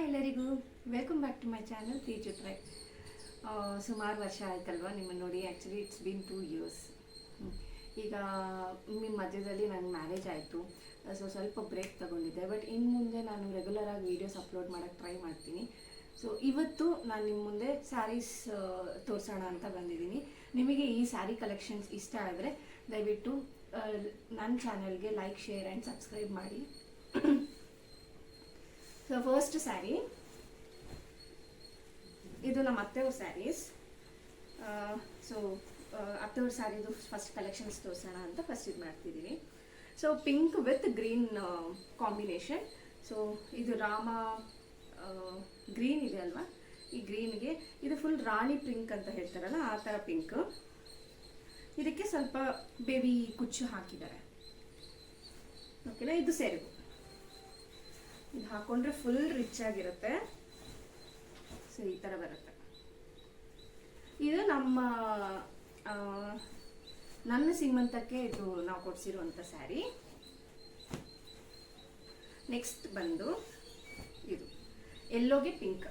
ಎಲ್ಲರಿಗೂ welcome back to my channel Teju try. ಸುಮಾರು ವರ್ಷ ಆಯ್ತಲ್ವ ನಿಮ್ಮನ್ನು ನೋಡಿ. Actually it's been 2 years. ಈಗ ನಿಮ್ಮ ಮಧ್ಯದಲ್ಲಿ ನನ್ನ ಮ್ಯಾರೇಜ್ ಆಯಿತು, ಸೊ ಸ್ವಲ್ಪ ಬ್ರೇಕ್ ತೊಗೊಂಡಿದ್ದೆ. ಬಟ್ ಇನ್ನು ಮುಂದೆ ನಾನು ರೆಗ್ಯುಲರಾಗಿ ವೀಡಿಯೋಸ್ ಅಪ್ಲೋಡ್ ಮಾಡೋಕ್ಕೆ ಟ್ರೈ ಮಾಡ್ತೀನಿ. ಸೊ ಇವತ್ತು ನಾನು ನಿಮ್ಮ ಮುಂದೆ ಸ್ಯಾರೀಸ್ ತೋರಿಸೋಣ ಅಂತ ಬಂದಿದ್ದೀನಿ. ನಿಮಗೆ ಈ ಸ್ಯಾರಿ ಕಲೆಕ್ಷನ್ಸ್ ಇಷ್ಟ ಆದರೆ ದಯವಿಟ್ಟು ನನ್ನ ಚಾನಲ್ಗೆ ಲೈಕ್, ಶೇರ್ ಆ್ಯಂಡ್ ಸಬ್ಸ್ಕ್ರೈಬ್ ಮಾಡಿ. ಸೊ ಫಸ್ಟ್ ಸ್ಯಾರಿ ಇದು ನಮ್ಮ ಅತ್ತೆಯವ್ರ ಸ್ಯಾರೀಸ್. ಸೊ ಅತ್ತೆಯವ್ರ ಸ್ಯಾರಿದು ಫಸ್ಟ್ ಕಲೆಕ್ಷನ್ಸ್ ತೋರಿಸೋಣ ಅಂತ ಫಸ್ಟ್ ಇದು ಮಾಡ್ತಿದ್ದೀವಿ. So pink with green combination. So ಇದು ರಾಮ ಗ್ರೀನ್ ಇದೆ ಅಲ್ವಾ, ಈ ಗ್ರೀನ್ಗೆ ಇದು ಫುಲ್ ರಾಣಿ ಪಿಂಕ್ ಅಂತ ಹೇಳ್ತಾರಲ್ಲ ಆ ಥರ ಪಿಂಕ್. ಇದಕ್ಕೆ ಸ್ವಲ್ಪ ಬೇಬಿ ಕುಚ್ಚು ಹಾಕಿದ್ದಾರೆ. ಓಕೆನಾ, ಇದು ಸೆರಗು. ಇದು ಹಾಕೊಂಡ್ರೆ ಫುಲ್ ರಿಚ್ ಆಗಿರುತ್ತೆ. ಸೊ ಈ ಥರ ಬರುತ್ತೆ. ಇದು ನನ್ನ ಸೀಮಂತಕ್ಕೆ ಇದು ನಾವು ಕೊಡಿಸಿರುವಂಥ ಸ್ಯಾರಿ. ನೆಕ್ಸ್ಟ್ ಬಂದು ಇದು ಎಲ್ಲೋಗೆ ಪಿಂಕ್,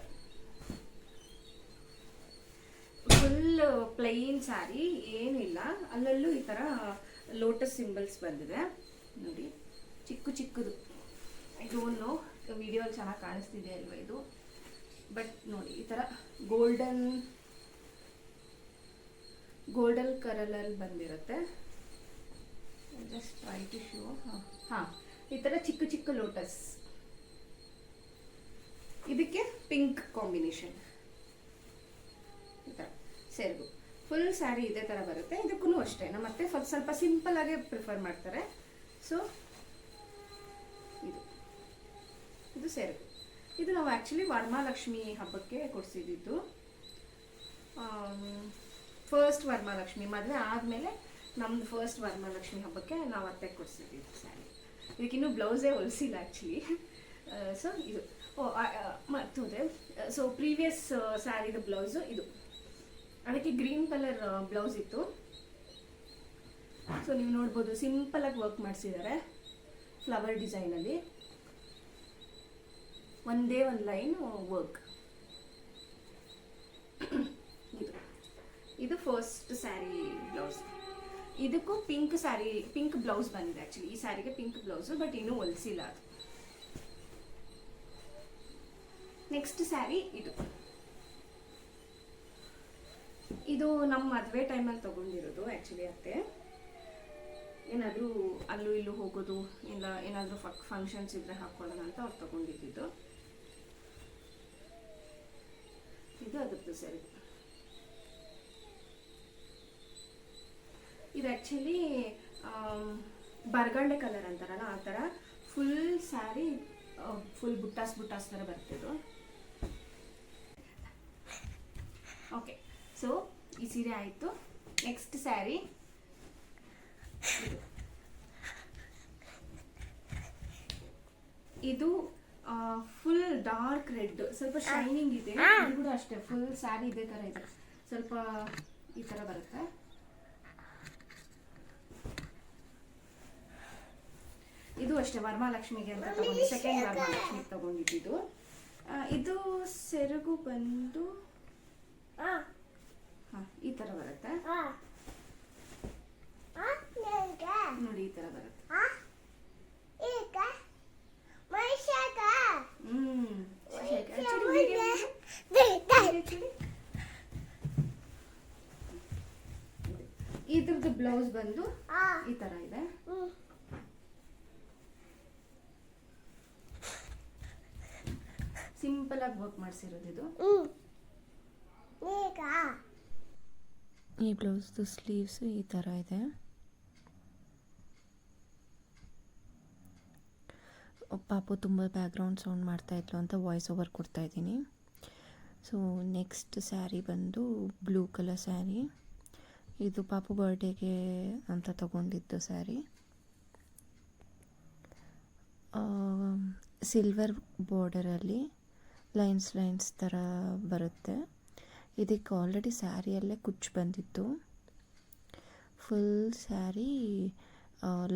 ಫುಲ್ ಪ್ಲೈನ್ ಸ್ಯಾರಿ, ಏನಿಲ್ಲ. ಅಲ್ಲಲ್ಲೂ ಈ ಥರ ಲೋಟಸ್ ಸಿಂಬಲ್ಸ್ ಬಂದಿದೆ ನೋಡಿ, ಚಿಕ್ಕ ಚಿಕ್ಕದು. ಐ ಡೋಂಟ್ ನೋ ವಿಡಿಯೋಲ್ಲಿ ಚೆನ್ನಾಗಿ ಕಾಣಿಸ್ತಿದೆ ಅಲ್ವಾ ಇದು, ಬಟ್ ನೋಡಿ ಈ ಥರ ಗೋಲ್ಡನ್ ಕಲರಲ್ಲಿ ಬಂದಿರುತ್ತೆ. Just try to show. ಹಾಂ, ಈ ಥರ ಚಿಕ್ಕ ಚಿಕ್ಕ ಲೋಟಸ್, ಇದಕ್ಕೆ ಪಿಂಕ್ ಕಾಂಬಿನೇಷನ್. ಈ ಥರ ಸೆರಗು ಫುಲ್ ಸ್ಯಾರಿ ಇದೇ ಥರ ಬರುತ್ತೆ. ಇದಕ್ಕೂ ಅಷ್ಟೇ ನಮ್ಮ ಅತ್ತೆ ಸ್ವಲ್ಪ ಸಿಂಪಲ್ ಆಗಿ ಪ್ರಿಫರ್ ಮಾಡ್ತಾರೆ. ಸೊ ಇದು ಸೆರಗು. ಇದು ನಾವು ಆ್ಯಕ್ಚುಲಿ ವರಮಹಾಲಕ್ಷ್ಮಿ ಹಬ್ಬಕ್ಕೆ ಕೊಡಿಸಿದ್ದು. ಫಸ್ಟ್ ವರಮಹಾಲಕ್ಷ್ಮಿ ಮದುವೆ ಆದಮೇಲೆ ನಮ್ಮದು ಫಸ್ಟ್ ವರಮಹಾಲಕ್ಷ್ಮಿ ಹಬ್ಬಕ್ಕೆ ನಾವು ಅತ್ತೆಗೆ ಕೊಡಿಸಿದ್ದು ಸ್ಯಾರಿ. ಇದಕ್ಕಿನ್ನೂ ಬ್ಲೌಸೇ ಹೊಲಿಸಿಲ್ಲ ಆ್ಯಕ್ಚುಲಿ. ಸೊ ಇದು ಮರ್ತೋದೆ. ಸೊ ಪ್ರೀವಿಯಸ್ ಸ್ಯಾರಿದು ಬ್ಲೌಸು ಇದು, ಅದಕ್ಕೆ ಗ್ರೀನ್ ಕಲರ್ ಬ್ಲೌಸ್ ಇತ್ತು. ಸೊ ನೀವು ನೋಡ್ಬೋದು ಸಿಂಪಲಾಗಿ ವರ್ಕ್ ಮಾಡಿಸಿದ್ದಾರೆ ಫ್ಲವರ್ ಡಿಸೈನಲ್ಲಿ. ಒಂದೇ ಒಂದು ಲೈನ್ ವರ್ಕ್. ಇದು ಫಸ್ಟ್ ಸ್ಯಾರಿ ಬ್ಲೌಸ್. ಇದಕ್ಕೂ ಪಿಂಕ್ ಬ್ಲೌಸ್ ಬಂದಿದೆ. ಆ್ಯಕ್ಚುಲಿ ಈ ಸ್ಯಾರಿಗೆ ಪಿಂಕ್ ಬ್ಲೌಸು, ಬಟ್ ಇನ್ನೂ ಹೊಲಿಸಿಲ್ಲ ಅದು. ನೆಕ್ಸ್ಟ್ ಸ್ಯಾರಿ ಇದು ನಮ್ಮ ಮದುವೆ ಟೈಮಲ್ಲಿ ತೊಗೊಂಡಿರೋದು. ಆ್ಯಕ್ಚುಲಿ ಅತ್ತೆ ಏನಾದರೂ ಅಲ್ಲೂ ಇಲ್ಲೂ ಹೋಗೋದು, ಇಲ್ಲ ಏನಾದರೂ ಫಂಕ್ಷನ್ಸ್ ಇದ್ದರೆ ಹಾಕ್ಕೊಳ್ಳೋಣ ಅಂತ ಅವ್ರು ತೊಗೊಂಡಿದ್ದು. ಇದು ಅದ್ರದ್ದು ಸರಿ. ಇದು ಆ್ಯಕ್ಚುಲಿ ಬರ್ಗಂಡೆ ಕಲರ್ ಅಂತಾರಲ್ಲ ಆ ಥರ ಫುಲ್ ಸ್ಯಾರಿ, ಫುಲ್ ಬುಟ್ಟಾಸ್ ಥರ ಬರ್ತಿದ್ದು. ಓಕೆ, ಸೊ ಈ ಸೀರೆ ಆಯಿತು. ನೆಕ್ಸ್ಟ್ ಸ್ಯಾರಿ ಇದು ಫುಲ್ ಡಾರ್ಕ್ ರೆಡ್, ಸ್ವಲ್ಪ ಶೈನಿಂಗ್ ಇದೆ. ಇದು ಕೂಡ ಅಷ್ಟೇ ಫುಲ್ ಸ್ಯಾರಿ ಇದೇ ಥರ ಇದೆ. ಸ್ವಲ್ಪ ಈ ಥರ ಬರುತ್ತೆ. ಇದು ಅಷ್ಟೇ ವರಮಹಾಲಕ್ಷ್ಮಿಗೆ ಅಂತ ತಗೊಂಡು, ಸೆಕೆಂಡ್ ವರಮಹಾಲಕ್ಷ್ಮಿಗೆ ತಗೊಂಡಿದ್ದು. ಇದು ಸೆರಗು ಬಂದು ಈ ಥರ ಬರುತ್ತೆ ನೋಡಿ, ಈ ಥರ ಬರುತ್ತೆ. ಇದ್ರದ್ದು ಬ್ಲೌಸ್ ಬಂದು ಈ ತರ ಇದೆ. ಸಿಂಪಲ್ ಆಗಿ ವರ್ಕ್ ಮಾಡಿಸಿರೋದು ಇದು. ಈ ಬ್ಲೌಸ್ದು ಸ್ಲೀವ್ಸ್ ಈ ಥರ ಇದೆ. ಪಾಪು ತುಂಬ ಬ್ಯಾಕ್ಗ್ರೌಂಡ್ ಸೌಂಡ್ ಮಾಡ್ತಾಯಿದ್ರು ಅಂತ ವಾಯ್ಸ್ ಓವರ್ ಕೊಡ್ತಾಯಿದ್ದೀನಿ. ಸೊ ನೆಕ್ಸ್ಟ್ ಸ್ಯಾರಿ ಬಂದು ಬ್ಲೂ ಕಲರ್ ಸ್ಯಾರಿ. ಇದು ಪಾಪು ಬರ್ಡೇಗೆ ಅಂತ ತಗೊಂಡಿದ್ದು ಸ್ಯಾರಿ. ಸಿಲ್ವರ್ ಬಾರ್ಡರಲ್ಲಿ ಲೈನ್ಸ್ ಥರ ಬರುತ್ತೆ. ಇದಕ್ಕೆ ಆಲ್ರೆಡಿ ಸ್ಯಾರಿಯಲ್ಲೇ ಕುಚ್ಚು ಬಂದಿತ್ತು. ಫುಲ್ ಸ್ಯಾರಿ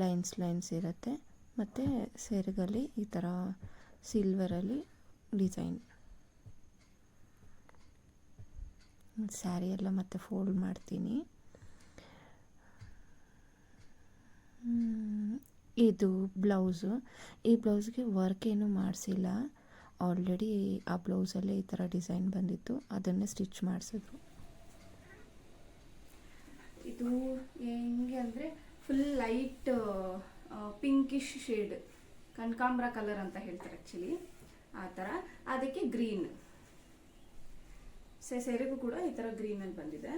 ಲೈನ್ಸ್ ಇರುತ್ತೆ. ಮತ್ತು ಸೆರಗಲ್ಲಿ ಈ ಥರ ಸಿಲ್ವರಲ್ಲಿ ಡಿಸೈನ್. ಸ್ಯಾರಿ ಎಲ್ಲ ಮತ್ತೆ ಫೋಲ್ಡ್ ಮಾಡ್ತೀನಿ. ಇದು ಬ್ಲೌಸು. ಈ ಬ್ಲೌಸ್ಗೆ ವರ್ಕ್ ಏನೂ ಮಾಡಿಸಿಲ್ಲ, ಆಲ್ರೆಡಿ ಆ ಬ್ಲೌಸಲ್ಲೇ ಈ ಥರ ಡಿಸೈನ್ ಬಂದಿತ್ತು, ಅದನ್ನೇ ಸ್ಟಿಚ್ ಮಾಡಿಸಿದ್ರು. ಇದು ಹೆಂಗೆ ಅಂದರೆ ಫುಲ್ ಲೈಟ್ ಪಿಂಕಿಶ್ ಶೇಡ್, ಕನಕಾಂಬ್ರ ಕಲರ್ ಅಂತ ಹೇಳ್ತಾರೆ ಆ್ಯಕ್ಚುಲಿ, ಆ ಥರ. ಅದಕ್ಕೆ ಗ್ರೀನ್ ಸೆರೆಗೂ ಕೂಡ ಈ ಥರ ಗ್ರೀನಲ್ಲಿ ಬಂದಿದೆ.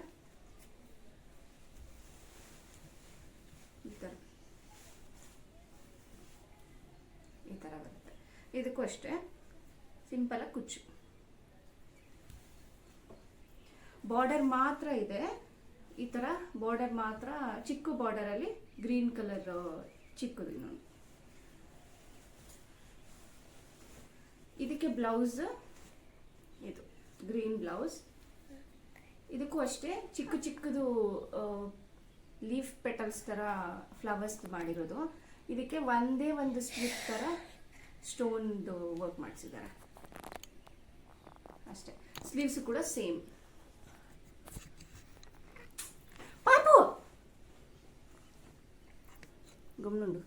ಈ ಥರ ಬರುತ್ತೆ. ಇದಕ್ಕೂ ಅಷ್ಟೇ ಸಿಂಪಲಾಗಿ ಕುಚ್ಚು, ಬಾರ್ಡರ್ ಮಾತ್ರ ಇದೆ. ಈ ಥರ ಬಾರ್ಡರ್ ಮಾತ್ರ, ಚಿಕ್ಕ ಬಾರ್ಡರಲ್ಲಿ ಗ್ರೀನ್ ಕಲರ್ ಚಿಕ್ಕದು ಇನ್ನೊಂದು. ಇದಕ್ಕೆ ಬ್ಲೌಸ್ ಇದು ಗ್ರೀನ್ ಬ್ಲೌಸ್. ಇದಕ್ಕೂ ಅಷ್ಟೇ ಚಿಕ್ಕ ಚಿಕ್ಕದು ಲೀಫ್ ಪೆಟಲ್ಸ್ ಥರ ಫ್ಲವರ್ಸ್ ಮಾಡಿರೋದು. ಇದಕ್ಕೆ ಒಂದೇ ಒಂದು ಸ್ಟ್ರಿಪ್ ಥರ ಸ್ಟೋನ್ದು ವರ್ಕ್ ಮಾಡಿಸಿದ್ದಾರೆ ಅಷ್ಟೇ. ಸ್ಲೀವ್ಸ್ ಕೂಡ ಸೇಮ್. ಪಾಪು ಗಮನುಂಡು.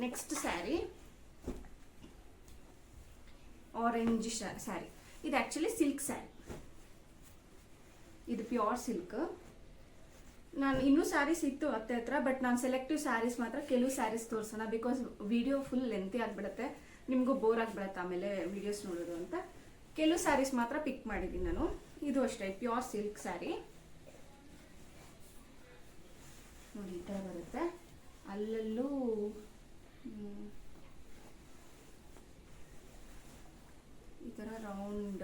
Next sari orange sari. ಇದು ಆ್ಯಕ್ಚುಲಿ ಸಿಲ್ಕ್ ಸ್ಯಾರಿ, ಇದು ಪ್ಯೂರ್ ಸಿಲ್ಕ್. ನಾನು ಇನ್ನೂ ಸ್ಯಾರೀಸ್ ಇತ್ತು ಅತ್ತೆ ಹತ್ರ, ಬಟ್ ನಾನು ಸೆಲೆಕ್ಟಿವ್ ಸ್ಯಾರೀಸ್ ಮಾತ್ರ ಕೆಲವು ಸ್ಯಾರೀಸ್ ತೋರಿಸೋಣ, ಬಿಕಾಸ್ ವಿಡಿಯೋ ಫುಲ್ ಲೆಂತಿ ಆಗಿಬಿಡುತ್ತೆ, ನಿಮಗೂ ಬೋರ್ ಆಗಿಬಿಡುತ್ತೆ ಆಮೇಲೆ ವಿಡಿಯೋಸ್ ನೋಡೋದು ಅಂತ. ಕೆಲವು ಸ್ಯಾರೀಸ್ ಮಾತ್ರ ಪಿಕ್ ಮಾಡಿದ್ದೀನಿ ನಾನು. ಇದು ಅಷ್ಟೇ ಪ್ಯೂರ್ ಸಿಲ್ಕ್ ಸ್ಯಾರಿ ನೋಡಿ, ಈ ಥರ ಬರುತ್ತೆ. ಅಲ್ಲಲ್ಲೂ ಈ ಥರ ರೌಂಡ್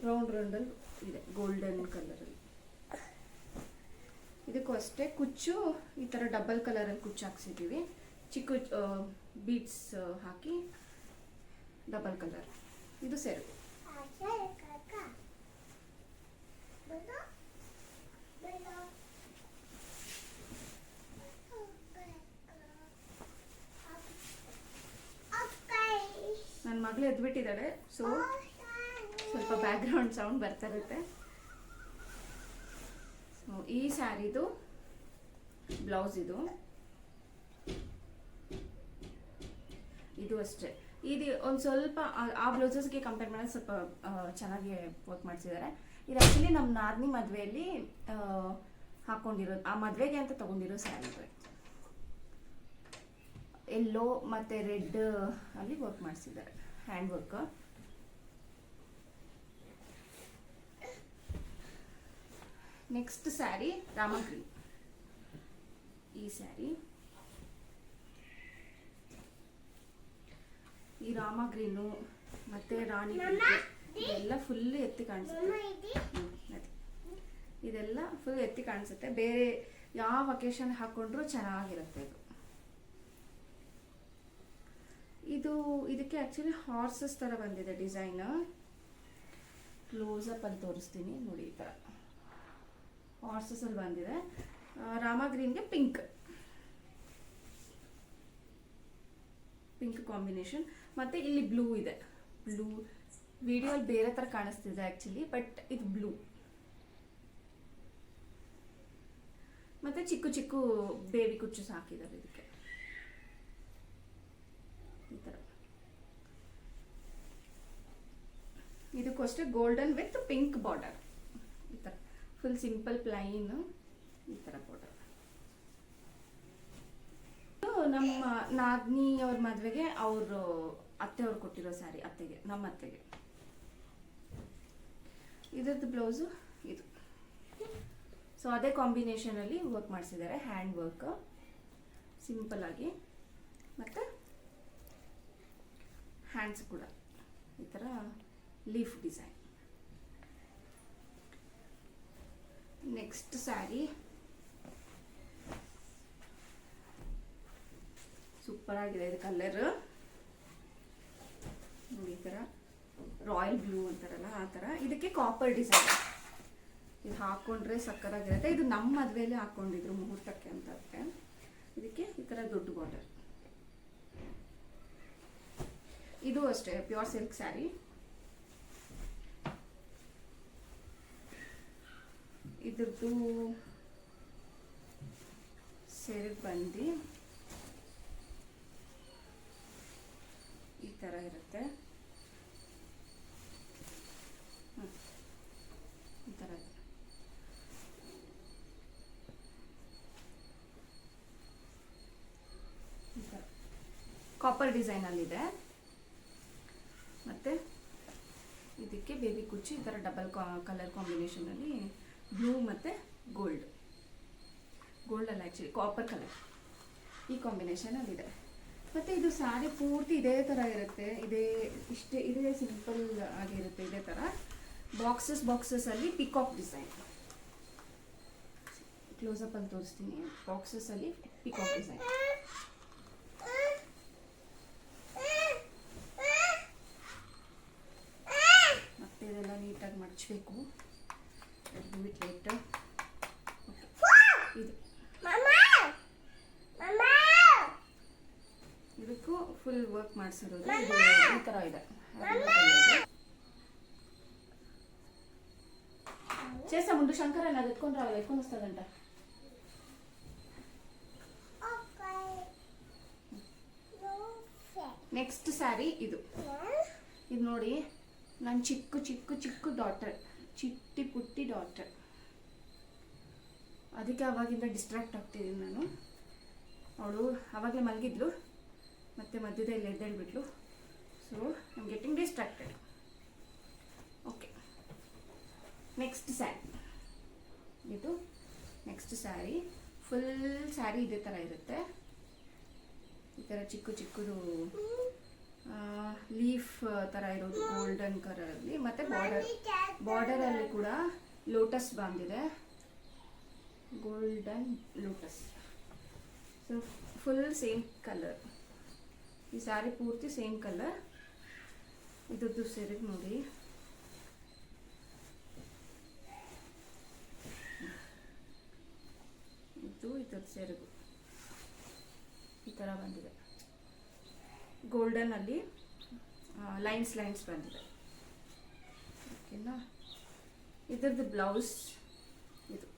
ರೌಂಡಲ್ಲಿ ಇದೆ ಗೋಲ್ಡನ್ ಕಲರಲ್ಲಿ. ಇದಕ್ಕೂ ಅಷ್ಟೇ ಕುಚ್ಚು ಈ ಥರ ಡಬಲ್ ಕಲರಲ್ಲಿ ಕುಚ್ಚು ಹಾಕ್ಸಿದ್ದೀವಿ, ಚಿಕ್ಕ ಬೀಡ್ಸ್ ಹಾಕಿ ಡಬಲ್ ಕಲರ್. ಇದು ಸೆರಗು. ನನ್ನ ಮಗಳು ಎದ್ಬಿಟ್ಟಿದ್ದಾಳೆ, ಸೊ ಸ್ವಲ್ಪ ಬ್ಯಾಕ್ಗ್ರೌಂಡ್ ಸೌಂಡ್ ಬರ್ತಾ ಇರುತ್ತೆ. ಈ ಸ್ಯಾರಿದು ಬ್ಲೌಸ್ ಇದು ಅಷ್ಟೇ. ಇದು ಒಂದು ಸ್ವಲ್ಪ ಆ ಬ್ಲೌಸಸ್ಗೆ ಕಂಪೇರ್ ಮಾಡಿದ್ರೆ ಸ್ವಲ್ಪ ಚೆನ್ನಾಗಿ ವರ್ಕ್ ಮಾಡಿಸಿದ್ದಾರೆ. ಇದು ಆ್ಯಕ್ಚುಲಿ ನಮ್ಮ ನಾದಿನಿ ಮದುವೆಯಲ್ಲಿ ಹಾಕೊಂಡಿರೋದು, ಆ ಮದುವೆಗೆ ಅಂತ ತಗೊಂಡಿರೋ ಸ್ಯಾರಿ. ಎಲ್ಲೋ ಮತ್ತು ರೆಡ್ ಅಲ್ಲಿ ವರ್ಕ್ ಮಾಡಿಸಿದ್ದಾರೆ, hand work. Next sari Rama green. ಈ ಸ್ಯಾರಿ ಈ ರಾಮ ಗ್ರೀನು ಮತ್ತೆ ರಾಣಿ ಇದೆಲ್ಲ ಫುಲ್ ಎತ್ತಿ ಕಾಣಿಸುತ್ತೆ. ಇದೆಲ್ಲ ಫುಲ್ ಎತ್ತಿ ಕಾಣಿಸುತ್ತೆ, ಬೇರೆ ಯಾವ ಅಕೇಶನ್ ಹಾಕೊಂಡ್ರೂ ಚೆನ್ನಾಗಿರುತ್ತೆ ಇದಕ್ಕೆ ಆ್ಯಕ್ಚುಲಿ ಹಾರ್ಸಸ್ ಥರ ಬಂದಿದೆ ಡಿಸೈನ್. ಕ್ಲೋಸಪ್ ಅಲ್ಲಿ ತೋರಿಸ್ತೀನಿ ನೋಡಿ, ಈ ಥರ ಹಾರ್ಸಸ್ ಅಲ್ಲಿ ಬಂದಿದೆ. ರಾಮ ಗ್ರೀನ್ಗೆ ಪಿಂಕ್ ಕಾಂಬಿನೇಷನ್, ಮತ್ತೆ ಇಲ್ಲಿ ಬ್ಲೂ ಇದೆ. ಬ್ಲೂ ವಿಡಿಯೋಲ್ಲಿ ಬೇರೆ ಥರ ಕಾಣಿಸ್ತಿದೆ ಆ್ಯಕ್ಚುಲಿ, ಬಟ್ ಇದು ಬ್ಲೂ. ಮತ್ತೆ ಚಿಕ್ಕ ಚಿಕ್ಕ ಬೇಬಿ ಕುಚ್ಚು ಹಾಕಿದ್ದಾರೆ ಇದಕ್ಕೆ, ಈ ಥರ. ಇದಕ್ಕೂ ಅಷ್ಟೇ ಗೋಲ್ಡನ್ ವಿತ್ ಪಿಂಕ್ ಬಾರ್ಡರ್, ಈ ಥರ ಫುಲ್ ಸಿಂಪಲ್ ಪ್ಲೈನ್ ಈ ಥರ ಬಾರ್ಡರ್. ನಮ್ಮ ನಾದಿನಿ ಅವ್ರ ಮದುವೆಗೆ ಅವರು ಅತ್ತೆಯವ್ರು ಕೊಟ್ಟಿರೋ ಸ್ಯಾರಿ, ಅತ್ತೆಗೆ, ನಮ್ಮ ಅತ್ತೆಗೆ. ಇದ್ರದ್ದು ಬ್ಲೌಸು ಇದು. ಸೊ ಅದೇ ಕಾಂಬಿನೇಷನಲ್ಲಿ ವರ್ಕ್ ಮಾಡಿಸಿದ್ದಾರೆ, ಹ್ಯಾಂಡ್ ವರ್ಕ್ ಸಿಂಪಲ್ ಆಗಿ. ಮತ್ತು ಹ್ಯಾಂಡ್ಸ್ ಕೂಡ ಈ ಥರ leaf design. Next sari super ಆಗಿದೆ. ಇದು ಕಲರ್ ನೋಡಿ, ಈ ಥರ ರಾಯಲ್ ಬ್ಲೂ ಅಂತಾರಲ್ಲ ಆ ಥರ. ಇದಕ್ಕೆ ಕಾಪರ್ ಡಿಸೈನ್. ಇದು ಹಾಕ್ಕೊಂಡ್ರೆ ಸಕ್ಕತ್ತಾಗಿರುತ್ತೆ. ಇದು ನಮ್ಮ ಮದುವೆಯಲ್ಲಿ ಹಾಕ್ಕೊಂಡಿದ್ರು ಮುಹೂರ್ತಕ್ಕೆ ಅಂತ. ಇದಕ್ಕೆ ಈ ಥರ ದೊಡ್ಡ ಬಾರ್ಡರ್. ಇದು ಅಷ್ಟೇ ಪ್ಯೂರ್ ಸಿಲ್ಕ್ ಸ್ಯಾರಿ. ಇದ್ರದ್ದು ಸೆರಗು ಬಂದು ಈ ಥರ ಇರುತ್ತೆ. ಈ ಥರ ಇದೆ. ಕಾಪರ್ ಡಿಸೈನಲ್ಲಿದೆ. ಮತ್ತು ಇದಕ್ಕೆ ಬೇಬಿ ಕುಚ್ಚು ಈ ಥರ ಡಬಲ್ ಕಲರ್ ಕಾಂಬಿನೇಷನಲ್ಲಿ ಬ್ಲೂ ಮತ್ತು ಗೋಲ್ಡ್ ಅಲ್ಲ ಆ್ಯಕ್ಚುಲಿ ಕಾಪರ್ ಕಲರ್ ಈ ಕಾಂಬಿನೇಷನಲ್ಲಿದೆ. ಮತ್ತು ಇದು ಸ್ಯಾರಿ ಪೂರ್ತಿ ಇದೇ ಥರ ಇರುತ್ತೆ. ಇದೇ ಸಿಂಪಲ್ ಆಗಿರುತ್ತೆ. ಇದೇ ಥರ ಬಾಕ್ಸಸ್ಸಲ್ಲಿ ಪಿಕಾಕ್ ಡಿಸೈನ್. ಕ್ಲೋಸಪ್ ಅಂತ ತೋರಿಸ್ತೀನಿ. ಬಾಕ್ಸಸ್ಸಲ್ಲಿ ಪಿಕಾಕ್ ಡಿಸೈನ್. ಮತ್ತೆ ಇದೆಲ್ಲ ನೀಟಾಗಿ ಮಡಚಬೇಕು. ಲೇಟರ್ ಇದು ಇದಕ್ಕೂ ಫುಲ್ ವರ್ಕ್ ಮಾಡಿಸಿರೋದು. ಈ ಥರ ಇದೆ. చేసా ముందు శంకరన్న అది ఎత్తుకొని రావాలి. ఎత్తుకొని వస్తుందంట. ನೆಕ್ಸ್ಟ್ ಸ್ಯಾರಿ ಇದು ನೋಡಿ. ನನ್ನ ಚಿಕ್ಕ ಡಾಟರ್, ಚಿಟ್ಟಿ ಪುಟ್ಟಿ ಡಾಟರ್. ಅದಕ್ಕೆ ಅವಾಗಿಂದ ಡಿಸ್ಟ್ರಾಕ್ಟ್ ಆಗ್ತಿದ್ದೀನಿ ನಾನು. ಅವಳು ಆವಾಗಲೇ ಮಲಗಿದ್ಲು, ಮತ್ತು ಮಧ್ಯದಲ್ಲಿ ಎದ್ದೇಳ್ಬಿಟ್ಲು. So I am getting distracted. Okay, next sari ಇದು. ನೆಕ್ಸ್ಟ್ ಸ್ಯಾರಿ ಫುಲ್ ಸ್ಯಾರಿ ಇದೇ ಥರ ಇರುತ್ತೆ. ಈ ಥರ ಚಿಕ್ಕದು ಲೀಫ್ ಥರ ಇರೋದು ಗೋಲ್ಡನ್ ಕಲರಲ್ಲಿ. ಮತ್ತು ಬಾರ್ಡರಲ್ಲಿ ಕೂಡ ಲೋಟಸ್ ಬಂದಿದೆ, golden lotus. So full same colour. ಈ ಸ್ಯಾರಿ ಪೂರ್ತಿ ಸೇಮ್ ಕಲರ್. ಇದ್ರದ್ದು ಸೆರಗು ನೋಡಿ. ಇದ್ರದ್ದು ಸೆರಗು ಈ ಥರ ಬಂದಿದೆ. ಗೋಲ್ಡನಲ್ಲಿ ಲೈನ್ಸ್ ಬಂದಿದೆ. ಓಕೆನಾ. ಇದ್ರದ್ದು ಬ್ಲೌಸ್ ಇದು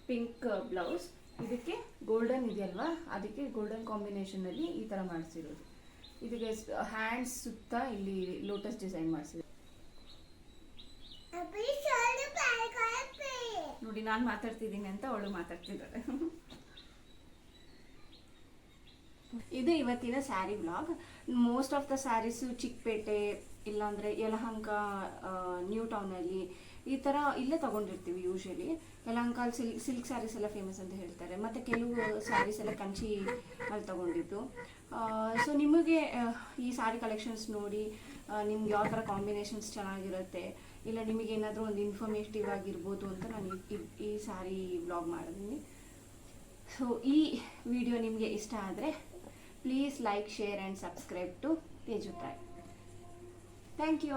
ಪಿಂಕ್ ಬ್ಲೌಸ್. ಇದಕ್ಕೆ ಗೋಲ್ಡನ್ ಇದೆಯಲ್ವಾ, ಅದಕ್ಕೆ ಗೋಲ್ಡನ್ ಕಾಂಬಿನೇಷನಲ್ಲಿ ಈ ಥರ ಮಾಡಿಸಿರೋದು. ಇದಕ್ಕೆ ಹ್ಯಾಂಡ್ಸ್ ಸುತ್ತ ಇಲ್ಲಿ ಲೋಟಸ್ ಡಿಸೈನ್ ಮಾಡಿಸಿರೋದು. ನೋಡಿ, ನಾನು ಮಾತಾಡ್ತಿದ್ದೀನಿ ಅಂತ ಅವಳು ಮಾತಾಡ್ತಿದ್ದಾಳೆ. ಇದು ಇವತ್ತಿನ sari vlog. Most of the saris Chickpet ಇಲ್ಲಾಂದರೆ ಯಲಹಂಕ, ನ್ಯೂ ಟೌನಲ್ಲಿ ಈ ಥರ ಇಲ್ಲೇ ತೊಗೊಂಡಿರ್ತೀವಿ ಯೂಶ್ವಲಿ. ಯಲಹಂಕಲ್ಲಿ ಸಿಲ್ಕ್ ಸ್ಯಾರೀಸ್ ಎಲ್ಲ ಫೇಮಸ್ ಅಂತ ಹೇಳ್ತಾರೆ. ಮತ್ತು ಕೆಲವು ಸ್ಯಾರೀಸ್ ಎಲ್ಲ ಕಂಚಿ ಅಲ್ಲಿ ತೊಗೊಂಡಿದ್ದು. ಸೊ ನಿಮಗೆ ಈ ಸ್ಯಾರಿ ಕಲೆಕ್ಷನ್ಸ್ ನೋಡಿ ನಿಮ್ಗೆ ಯಾವ ಥರ ಕಾಂಬಿನೇಷನ್ಸ್ ಚೆನ್ನಾಗಿರುತ್ತೆ, ಇಲ್ಲ ನಿಮಗೇನಾದರೂ ಒಂದು ಇನ್ಫಾರ್ಮೇಟಿವ್ ಆಗಿರ್ಬೋದು ಅಂತ ನಾನು ಈ ಸ್ಯಾರಿ ವ್ಲಾಗ್ ಮಾಡಿದ್ದೀನಿ. ಸೊ ಈ ವಿಡಿಯೋ ನಿಮಗೆ ಇಷ್ಟ ಆದರೆ please like, share and subscribe to Tejutayi. Thank you.